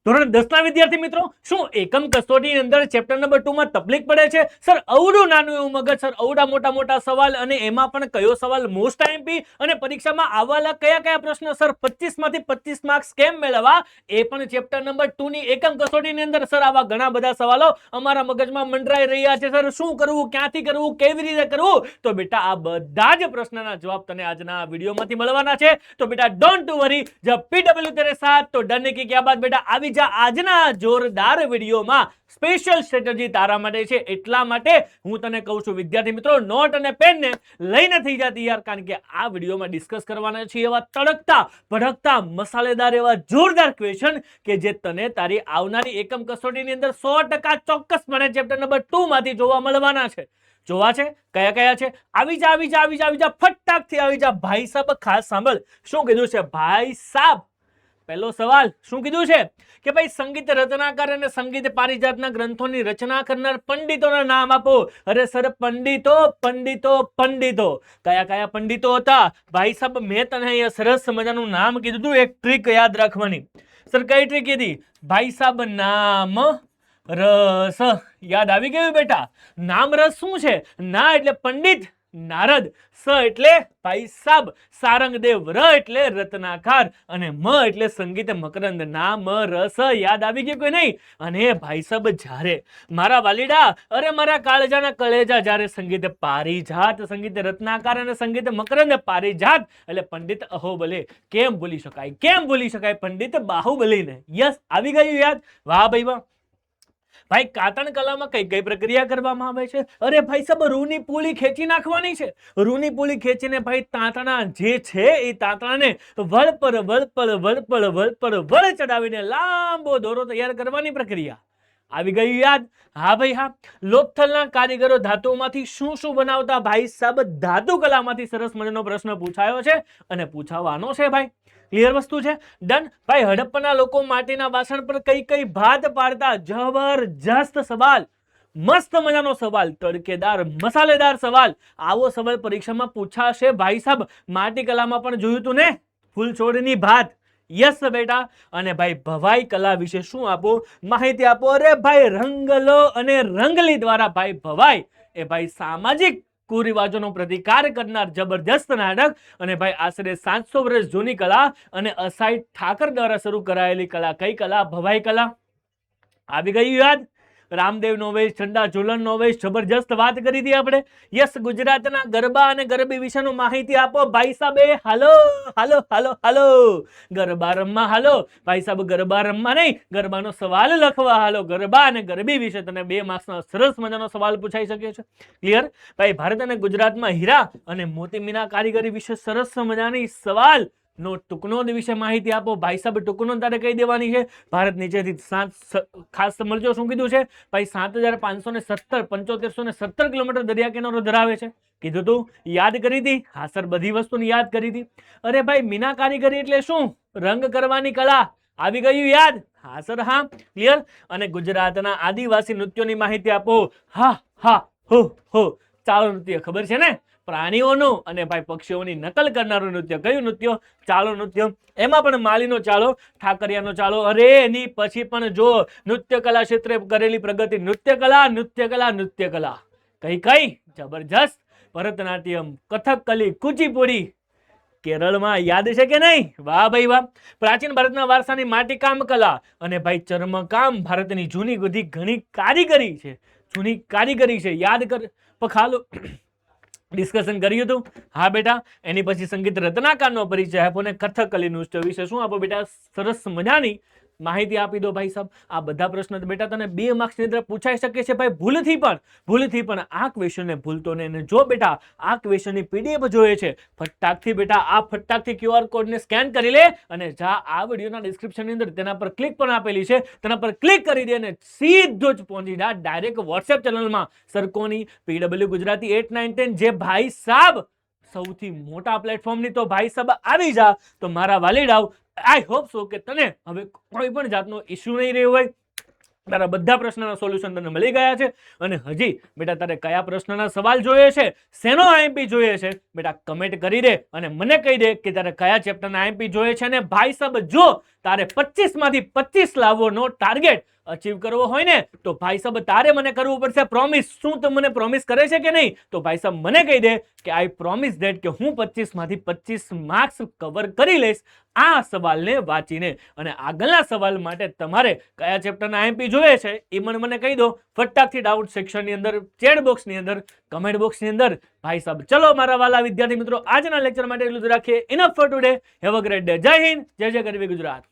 ધોરણ 10 ના વિદ્યાર્થી મિત્રો, શું એકમ કસોટીની અંદર ચેપ્ટર નંબર 2 માં તકલીફ પડે છે? સર અવડું નાનું એવું મગજ, સર અવડા મોટા મોટા સવાલ, અને એમાં પણ કયો સવાલ મોસ્ટ આઈએમપી અને પરીક્ષામાં આવાલા કયા કયા પ્રશ્ન સર 25 માંથી 25 માર્ક્સ કેમ મેળવવા, એ પણ ચેપ્ટર નંબર 2 ની એકમ કસોટીની અંદર સર આવા ઘણા બધા સવાલો અમારા મગજમાં મંડરાઈ રહ્યા છે. સર શું કરવું, ક્યાંથી કરવું, કેવી રીતે કરવું? તો બેટા આ બધા જ પ્રશ્નના જવાબ તને આજના વિડીયોમાંથી મળવાના છે. તો બેટા ડોન્ટ વરી, જબ પીડબ્લ્યુ તેરે સાથ તો ડરને કી ક્યા બાત બેટા. આવી આજના જોરદાર વિડીયોમાં સ્પેશિયલ સ્ટ્રેટેજી તારા માટે છે. એટલા માટે હું તને કહું છું વિદ્યાર્થી મિત્રો, નોટ અને પેન ને લઈને થઈ જા તૈયાર, કારણ કે આ વિડીયોમાં ડિસ્કસ કરવાના છે એવા તડકતા ભડકતા મસાલેદાર એવા જોરદાર ક્વેશ્ચન કે જે તને તારી આવનારી એકમ કસોટીની અંદર 100% ચોક્કસપણે ચેપ્ટર નંબર 2 માંથી જોવા મળવાના છે. જોવા છે કયા કયા છે? આવી જા ફટાકથી આવી જા. ભાઈ સાહેબ ખાસ સાંભળ શું કીધું છે. ભાઈ સાહેબ પહેલો સવાલ શું કીધું છે કે ભાઈ સંગીત રચનાકાર અને સંગીત પારિજાતના ગ્રંથોની રચના કરનાર પંડિતોના નામ આપો. અરે સર પંડિતો પંડિતો પંડિતો કયા કયા પંડિતો હતા ભાઈ સાહેબ? મેં તને અહીંયા સરસ મજાનું નામ કીધું હતું. એક ટ્રીક યાદ રાખવાની. સર કઈ ટ્રીક કીધી ભાઈ સાહેબ? નામ રસ. યાદ આવી ગયું બેટા? નામ રસ શું છે? ના એટલે પંડિત નારદ, સ એટલે ભાઈ સાબ સારંગદેવ, ર એટલે રત્નાકાર અને મ એટલે સંગીત મકરંદ. નામ રસ યાદ આવી ગયું કે નહીં? અને ભાઈ સાબ જ્યારે મારા વાલીડા, અરે મારા કાળજાના કળેજા, જ્યારે સંગીત પારિજાત, સંગીત રત્નાકાર અને સંગીત મકરંદ પારિજાત એટલે પંડિત અહોબલે. કેમ ભૂલી શકાય, કેમ ભૂલી શકાય પંડિત બાહુબલીને? યસ આવી ગયું યાદ? વાહ ભાઈ વાહ. ભાઈ કાતણ કલામાં કઈ કઈ પ્રક્રિયા કરવામાં આવે છે? અરે ભાઈ સાહેબ રૂની પૂળી ખેંચી નાખવાની છે. રૂની પૂળી ખેંચીને ભાઈ તાંતણા જે છે એ તાંતણાને વળ પર વળ ચડાવીને લાંબો દોરો તૈયાર કરવાની પ્રક્રિયા. આવી ગયું યાદ? હા ભાઈ હા. લોથલના કારીગરો ધાતુમાંથી શું શું બનાવતા? ભાઈ સાહેબ ધાતુ કલામાંથી સરસ મજાનો પ્રશ્ન પૂછાયો છે અને પૂછાવાનો છે ભાઈ. ક્લિયર વસ્તુ છે? ડન. ભાઈ હડપ્પાના લોકો માટીના વાસણ પર કઈ કઈ ભાત પાડતા? જબરજસ્ત સવાલ, મસ્ત મજાનો સવાલ, તડકેદાર મસાલેદાર સવાલ. આવો સવાલ પરીક્ષામાં પૂછાશે ભાઈ સાહેબ. માટી કલામાં પણ જોયું તું ને, ફૂલછોડની ભાત. યસ બેટા. અને ભાઈ ભવાઈ કલા વિશે શું આપો? માહિતી આપો. અરે ભાઈ રંગલો અને રંગલી દ્વારા ભાઈ ભવાઈ એ ભાઈ સામાજિક કુરિવાજોનો પ્રતિકાર કરનાર જબરજસ્ત નાટક અને ભાઈ આશરે 700 વર્ષ જૂની કલા અને અસાઈ ઠાકર દ્વારા શરૂ કરાયેલી કલા. કઈ કલા? ભવાઈ કલા. આવી ગયું યાદ? રામદેવ નો વેશ, ઠંડા ઝુલન નો વેશ, જબરજસ્ત વાત કરી હતી આપણે. યસ. ગુજરાતના ગરબા અને ગરબી વિશેનું માહિતી આપો ભાઈ સાહેબ. હાલો હાલો હાલો હાલો ગરબા રમવા હાલો ભાઈ સાહેબ. ગરબા રમવા નહીં, ગરબાનો સવાલ લખવા હાલો. ગરબા અને ગરબી વિશે તને 2 માર્ક્સનો સરસ મજાનો સવાલ પૂછાઈ શકે છે. ક્લિયર? ભાઈ ભારત અને ગુજરાતમાં હીરા અને મોતી મીના કારીગરી વિશે સરસ મજાની સવાલ નો ટુકનોદ વિશે માહિતી આપો. ભાઈ સાહેબ ટુકનોદ તારે કઈ દેવાની છે? ભારત નીચેથી ખાસ સમજો શું કીધું છે ભાઈ? 7517 7517 કિલોમીટર દરિયા કિનારો ધરાવે છે. કીધું તું? યાદ કરી હતી? હા સર બધી વસ્તુને યાદ કરી હતી. અરે ભાઈ મીના કારીગરી એટલે શું? રંગ કરવાની કલા. આવી ગયું યાદ? હા સર હા. ક્લિયર? અને ગુજરાતના આદિવાસી નૃત્યોની માહિતી આપો. હા હા હો ચાલો નૃત્ય ખબર છે ને? પ્રાણીઓનું અને ભાઈ પક્ષીઓની નકલ કરનારું નૃત્ય. કયું નૃત્ય? ચાલો નૃત્ય. એમાં પણ માલીનો ચાલો, ઠાકરિયાનો ચાલો. અરે એની પછી પણ જો નૃત્ય કલા ક્ષેત્રે કરેલી પ્રગતિ. નૃત્ય કલા નૃત્ય કલા નૃત્ય કલા કઈ કઈ? જબરજસ્ત. ભરતનાટ્યમ, કથકલી, કુચીપુડી કેરળમાં. યાદ છે કે નહીં? વાહ ભાઈ વાહ. પ્રાચીન ભારતના વારસાની માટીકામ કલા અને ભાઈ ચર્મકામ ભારતની જૂની બધી ઘણી કારીગરી છે. જૂની કારીગરી છે. યાદ કર પખાલો ડિસ્કશન કર્યું હતું? હા બેટા. એની પછી સંગીત રત્નાકારનો પરિચય આપો ને કથકલી નૃત્ય વિશે શું આપો બેટા? સરસ મજાની માહિતી આપી દો ભાઈ સાહેબ. આ બધા પ્રશ્નો બેટા તને 2 માર્ક્સની અંદર પૂછાઈ શકે છે ભાઈ. ભૂલથી પણ આ ક્વેશ્ચનને ભૂલતો નહીં. અને જો બેટા આ ક્વેશ્ચનની પીડીએફ જોઈએ છે, ફટાકથી બેટા આ ફટાકથી QR કોડને સ્કેન કરી લે અને જા આ વિડીયોના ડિસ્ક્રિપ્શનની અંદર તેના પર ક્લિક પણ આપેલી છે, તેના પર ક્લિક કરી દે અને સીધો જ પહોંચી જા ડાયરેક્ટ WhatsApp ચેનલમાં સરકોની PW ગુજરાતી 8 9 10. જે ભાઈ સાહેબ સૌથી મોટા પ્લેટફોર્મની તો ભાઈ સાહેબ આવી જા. તો મારા વાલીડાઓ આઈ હોપ સો કે તને હવે કોઈ પણ જાતનો ઇશ્યુ નહીં રહ્યો હોય. તારા બધા પ્રશ્નના સોલ્યુશન તને મળી ગયા છે અને હજી બેટા તારે કયા પ્રશ્નના સવાલ જોઈએ છે, શેનો આઈએમપી જોઈએ છે, બેટા કમેન્ટ કરી દે અને મને કહી દે કે તારે કયા ચેપ્ટરના આઈએમપી જોઈએ છે. અને ભાઈ સાહેબ જો તારે 25 માંથી 25 લાવવાનો ટાર્ગેટ અચીવ કરવો હોય ને તો ભાઈ સાહેબ તારે મને કરવું પડશે પ્રોમિસ. શું તું મને પ્રોમિસ કરે છે કે નહીં? તો ભાઈ સાહેબ મને કહી દે કે આઈ પ્રોમિસ ધેટ કે હું 25 માંથી 25 માર્ક્સ કવર કરી લઈશ આ સવાલને વાંચીને. અને આગળના સવાલ માટે તમારે કયા ચેપ્ટરના આઈએમપી જોઈએ છે એ મને કહી દો ફટાકથી ડાઉટ સેક્શનની અંદર, ચેટ બોક્સની અંદર, કમેન્ટ બોક્સની અંદર. ભાઈ સાહેબ ચલો મારા વાલા વિદ્યાર્થી મિત્રો આજના લેક્ચર માટે એટલું જ રાખીએ. Enough four today. Have a great day. જય હિન્દ, જય જય ગરવી ગુજરાત.